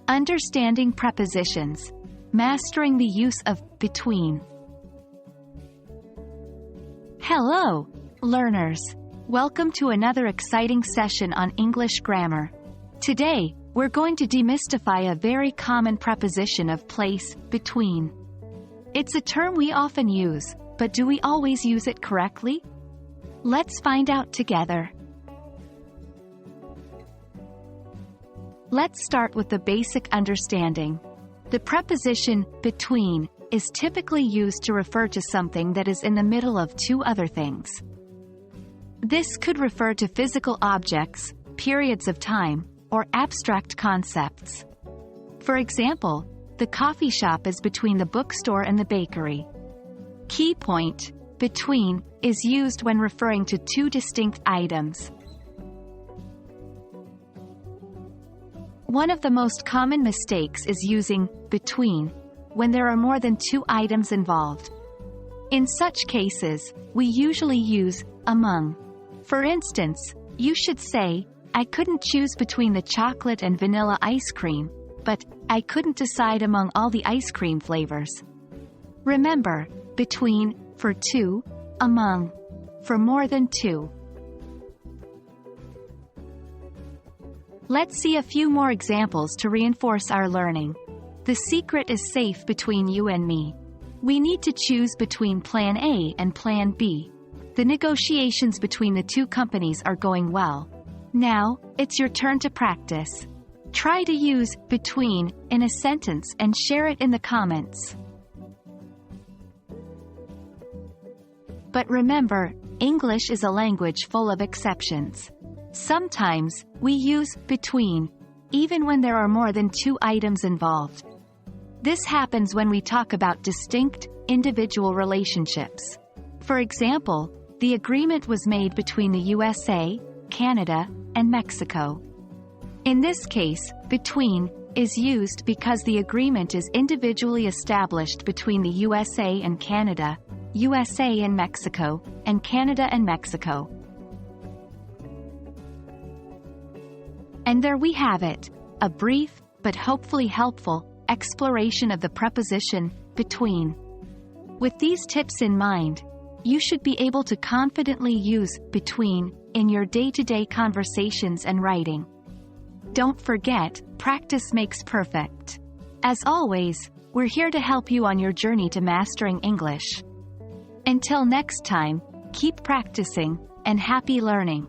Understanding prepositions. Mastering the use of between. Hello, learners. Welcome to another exciting session on English grammar. Today, we're going to demystify a very common preposition of place, between. It's a term we often use, but do we always use it correctly? Let's find out together. Let's start with the basic understanding. The preposition between is typically used to refer to something that is in the middle of two other things. This could refer to physical objects, periods of time, or abstract concepts. For example, the coffee shop is between the bookstore and the bakery. Key point, between, is used when referring to two distinct items. One of the most common mistakes is using between when there are more than two items involved. In such cases, we usually use among. For instance, you should say, I couldn't choose between the chocolate and vanilla ice cream, but I couldn't decide among all the ice cream flavors. Remember, between for two, among for more than two. Let's see a few more examples to reinforce our learning. The secret is safe between you and me. We need to choose between Plan A and Plan B. The negotiations between the two companies are going well. Now, it's your turn to practice. Try to use between in a sentence and share it in the comments. But remember, English is a language full of exceptions. Sometimes, we use between, even when there are more than two items involved. This happens when we talk about distinct, individual relationships. For example, the agreement was made between the USA, Canada, and Mexico. In this case, between is used because the agreement is individually established between the USA and Canada, USA and Mexico, and Canada and Mexico. And there we have it, a brief, but hopefully helpful, exploration of the preposition between. With these tips in mind, you should be able to confidently use between in your day-to-day conversations and writing. Don't forget, practice makes perfect. As always, we're here to help you on your journey to mastering English. Until next time, keep practicing, and happy learning.